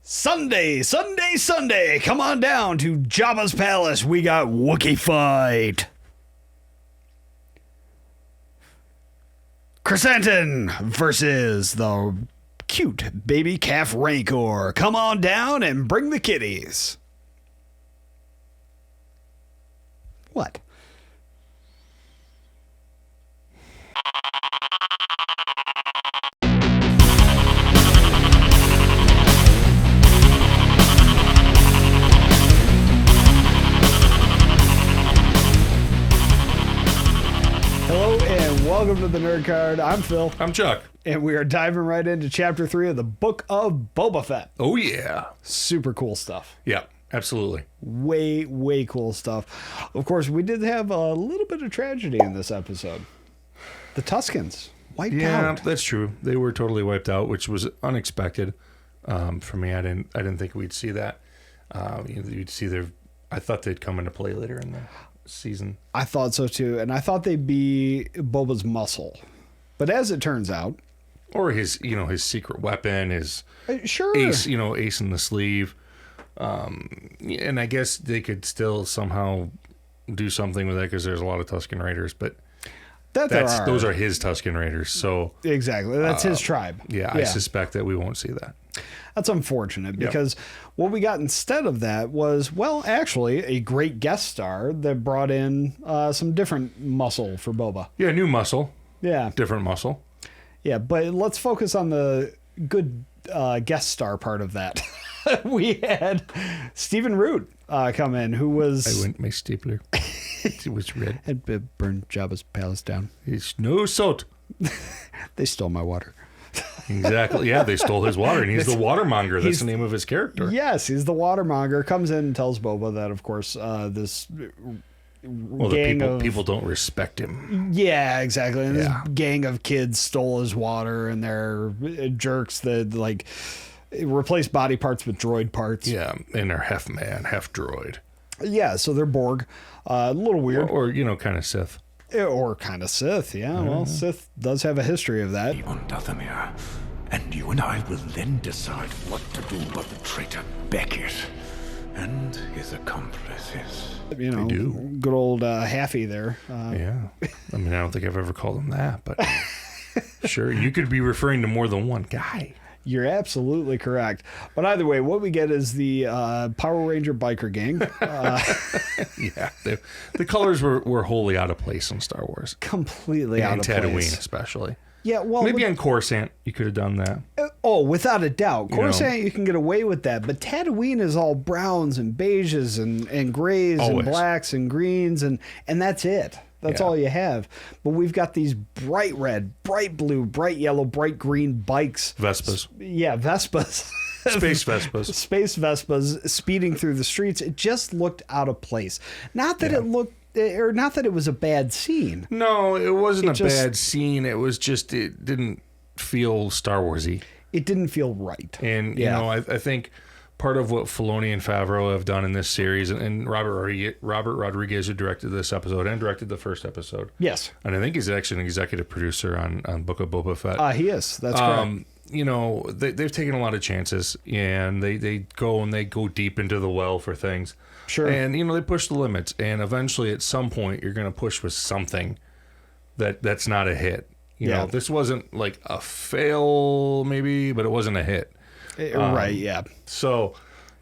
Sunday, Sunday, Sunday. Come on down to Jabba's palace. We got Wookiee fight. Chrysanthemum versus the cute baby calf Rancor. Come on down and bring the kitties. What? Hello and welcome to the Nerd Card. I'm Phil. I'm Chuck. And we are diving right into Chapter 3 of the Book of Boba Fett. Oh, yeah. Super cool stuff. Yeah, absolutely. Way cool stuff. Of course, we did have a little bit of tragedy in this episode. The Tuskens wiped out. Yeah, that's true. They were totally wiped out, which was unexpected for me. I didn't think we'd see that. You'd see I thought they'd come into play later in the season. I thought so too, and I thought they'd be Boba's muscle. But as it turns out, or his secret weapon, his sure, ace in the sleeve. And I guess they could still somehow do something with that because there's a lot of Tusken Raiders, but those are his Tusken Raiders. So exactly, that's his tribe. Yeah, I suspect that we won't see that. That's unfortunate because what we got instead of that was, well, actually a great guest star that brought in some different muscle for Boba. Yeah, new muscle. Yeah. Different muscle. Yeah, but let's focus on the good guest star part of that. We had Stephen Root come in, who was... I went my stapler. It was red. And burned Jabba's palace down. It's no salt. They stole my water. Exactly. Yeah, they stole his water, and he's the watermonger. That's the name of his character. Yes, he's the watermonger. Comes in and tells Boba that, of course, this gang of people don't respect him. Yeah, exactly. And this gang of kids stole his water, and they're jerks that replace body parts with droid parts. Yeah, and they're half man, half droid. Yeah, so they're Borg. A little weird. Or kind of Sith. Or kind of Sith, yeah. Well, Sith does have a history of that. On Dathomir, and you and I will then decide what to do about the traitor Beckett and his accomplices. We do. Good old Haffy there. Yeah. I mean, I don't think I've ever called him that, but sure, you could be referring to more than one guy. You're absolutely correct. But either way, what we get is the Power Ranger biker gang. Yeah. The colors were wholly out of place in Star Wars. Completely out of place. And place. Tatooine, especially. Yeah, well... Maybe on Coruscant, you could have done that. Without a doubt. Coruscant, you can get away with that. But Tatooine is all browns and beiges and grays and blacks and greens, and that's it. That's all you have. But we've got these bright red, bright blue, bright yellow, bright green bikes. Vespas. Yeah, Vespas. Space Vespas. Space Vespas speeding through the streets. It just looked out of place. Not that not that it was a bad scene. No, it wasn't a bad scene. It was just, it didn't feel Star Wars-y. It didn't feel right. And, I think part of what Filoni and Favreau have done in this series, and Robert Rodriguez, who directed this episode and directed the first episode. Yes. And I think he's actually an executive producer on Book of Boba Fett. He is. That's correct. They've taken a lot of chances, and they go deep into the well for things. Sure. And, they push the limits, and eventually at some point you're going to push with something that's not a hit. You know, this wasn't like a fail maybe, but it wasn't a hit. Right, yeah. So,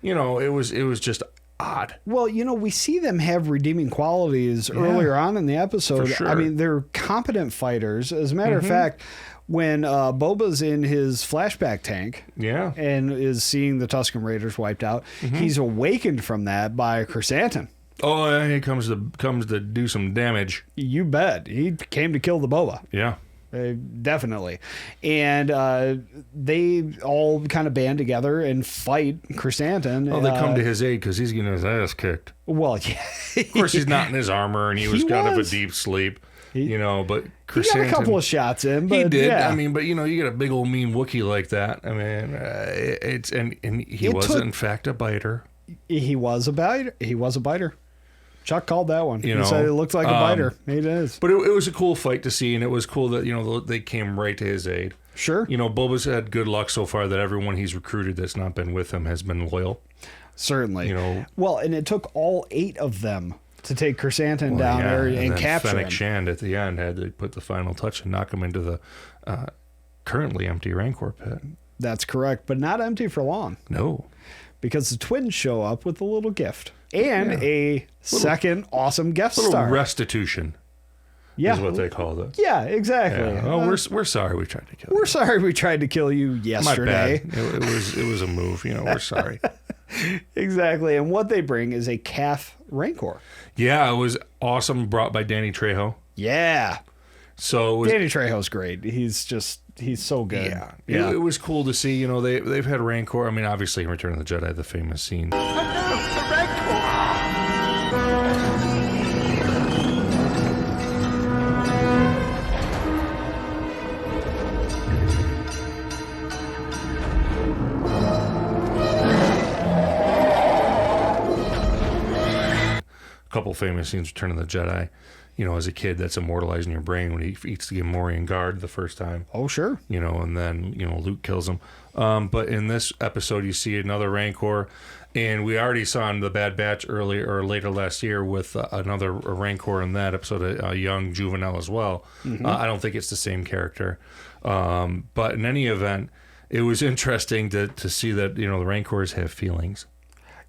it was just odd. Well, we see them have redeeming qualities earlier on in the episode. For sure. I mean, they're competent fighters. As a matter of fact, when Boba's in his flashback tank and is seeing the Tusken Raiders wiped out, he's awakened from that by Chrysanthemum. Oh, yeah, he comes to do some damage. You bet. He came to kill the Boba. Yeah. Definitely. And they all kind of band together and fight Chrysanthemum. Oh, they come to his aid because he's getting his ass kicked. Well, yeah. Of course, he's not in his armor, and he was kind of a deep sleep. But Chrysanthemum... He got a couple of shots in, but... He did. Yeah. I mean, but, you get a big old mean Wookiee like that. I mean, he was, in fact, a biter. He was a biter. Chuck called that one. He said it looked like a biter. It is. But it was a cool fight to see, and it was cool that, they came right to his aid. Sure. Boba's had good luck so far that everyone he's recruited that's not been with him has been loyal. Certainly. Well, and it took all 8 of them to take Chrysanthemum down there and capture him. Fennec Shand at the end had to put the final touch and knock him into the currently empty Rancor pit. That's correct, but not empty for long. No. Because the twins show up with a little gift and a second awesome guest star. Restitution. Yeah. Is what they called it. Yeah, exactly. Yeah. Oh, we're sorry we tried to kill you. We're sorry we tried to kill you yesterday. My bad. It was a move. We're sorry. Exactly. And what they bring is a calf Rancor. Yeah, it was awesome. Brought by Danny Trejo. Yeah. So Danny Trejo's great. He's so good. Yeah. It was cool to see. They've had Rancor. I mean, obviously in Return of the Jedi, the famous scene. The Rancor! Couple famous scenes, Return of the Jedi. As a kid, that's immortalized in your brain when he eats the Gamorrean guard the first time. Oh, sure. And then, Luke kills him. But in this episode, you see another Rancor, and we already saw in the Bad Batch later last year with another Rancor in that episode, a young juvenile as well. Mm-hmm. I don't think it's the same character. But in any event, it was interesting to see that, the Rancors have feelings.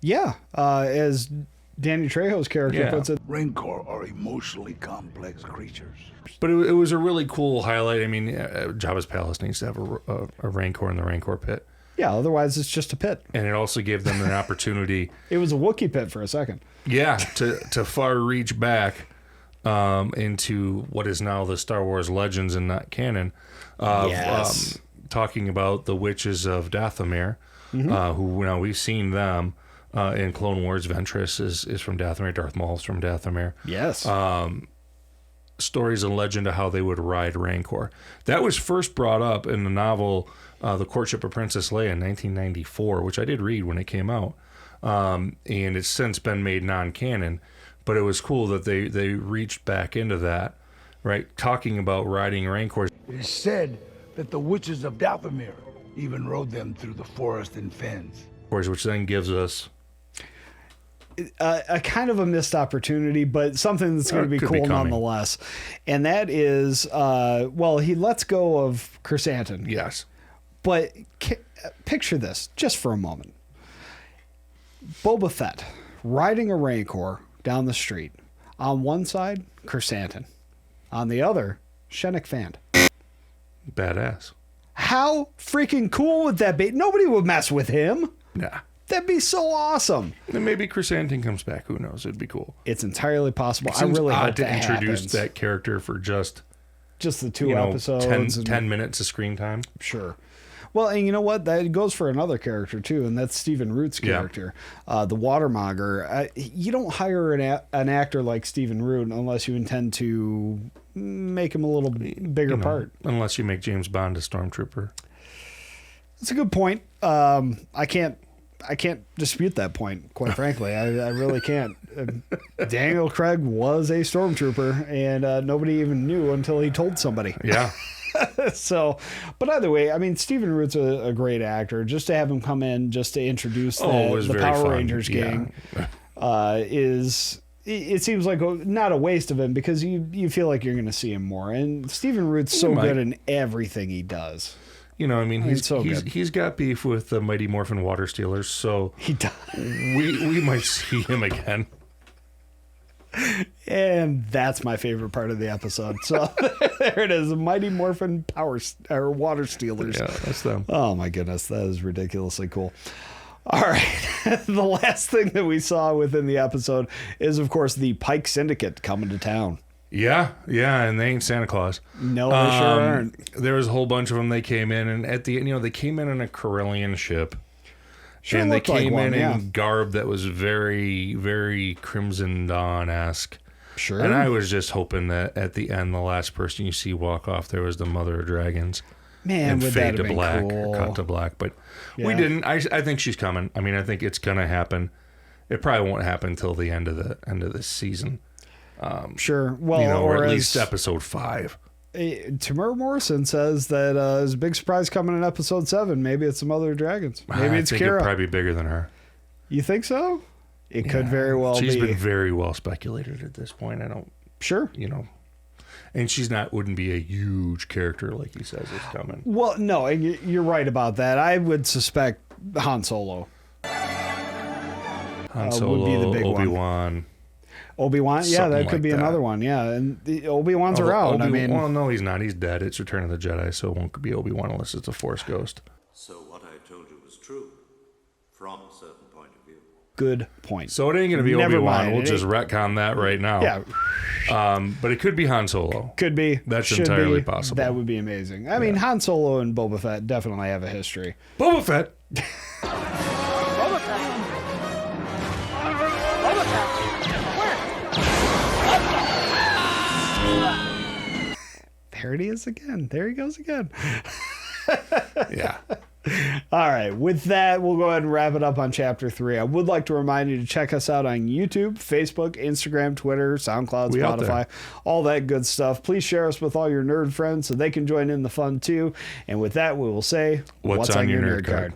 Yeah. As Danny Trejo's character puts it. Rancor are emotionally complex creatures. But it was a really cool highlight. I mean, Jabba's palace needs to have a Rancor in the Rancor pit. Yeah, otherwise it's just a pit. And it also gave them an opportunity. It was a Wookiee pit for a second. Yeah, to far reach back into what is now the Star Wars Legends and not canon. Yes. Talking about the Witches of Dathomir, who now we've seen them. In Clone Wars, Ventress is from Dathomir. Darth Maul's from Dathomir. Yes. Stories and legend of how they would ride Rancor. That was first brought up in the novel The Courtship of Princess Leia in 1994, which I did read when it came out. And it's since been made non-canon. But it was cool that they reached back into that, right? Talking about riding Rancors. It is said that the Witches of Dathomir even rode them through the forest and fens. Which then gives us a kind of a missed opportunity, but something that's going to be cool nonetheless. And that is, he lets go of Chrysanthemum. Yes. But picture this just for a moment. Boba Fett riding a Rancor down the street. On one side, Chrysanthemum. On the other, Fennec Shand. Badass. How freaking cool would that be? Nobody would mess with him. Nah. That'd be so awesome. Then maybe Chrysanthemum comes back. Who knows? It'd be cool. It's entirely possible. I really hope that introduce happens. that character for just the 2 episodes. 10 minutes of screen time. Sure. Well, and you know what? That goes for another character, too, and that's Stephen Root's character, the Watermonger. You don't hire an actor like Stephen Root unless you intend to make him a little bigger part. Unless you make James Bond a stormtrooper. That's a good point. I can't dispute that point, quite frankly. I really can't. Daniel Craig was a stormtrooper, and nobody even knew until he told somebody. Yeah. So, but either way, I mean, Stephen Root's a great actor. Just to have him come in, just to introduce the Power Rangers gang, it seems like not a waste of him, because you feel like you're going to see him more. And Stephen Root's so good in everything he does. He's got beef with the Mighty Morphin Water Stealers, so he does. we might see him again. And that's my favorite part of the episode. So there it is, Mighty Morphin Water Stealers. Yeah, that's them. Oh my goodness, that is ridiculously cool. All right, the last thing that we saw within the episode is, of course, the Pyke Syndicate coming to town. Yeah, and they ain't Santa Claus. No, they sure aren't. There was a whole bunch of them. They came in, and at the end, they came in a Corellian ship. Sure, and they came in garb that was very, very Crimson Dawn-esque. Sure. And I was just hoping that at the end, the last person you see walk off there was the Mother of Dragons. Man, and would fade that to have black been cool. or cut to black. But we didn't. I think she's coming. I mean, I think it's going to happen. it probably won't happen until the end of this season. Sure. Well, or at least episode 5. Tamara Morrison says that there's a big surprise coming in episode 7. Maybe it's some other dragons. Maybe it's Kira. It'd probably be bigger than her. You think so? It could very well be. She's been very well speculated at this point. I don't. Sure. And wouldn't be a huge character like he says is coming. Well, no, and you're right about that. I would suspect Han Solo. Han Solo, would be the big Obi-Wan. Obi-Wan? Yeah, that could be another one. Yeah, and the Obi-Wan's around. Well, no, he's not. He's dead. It's Return of the Jedi, so it won't be Obi-Wan unless it's a Force ghost. So what I told you was true, from a certain point of view. Good point. So it ain't going to be Obi-Wan. We'll just retcon that right now. Yeah. But it could be Han Solo. Could be. That's entirely possible. That would be amazing. I mean, Han Solo and Boba Fett definitely have a history. Boba Fett! Boba Fett. There he is again. There he goes again. Yeah. All right. With that, we'll go ahead and wrap it up on Chapter 3. I would like to remind you to check us out on YouTube, Facebook, Instagram, Twitter, SoundCloud, Spotify, all that good stuff. Please share us with all your nerd friends so they can join in the fun too. And with that, we will say, what's on your nerd card?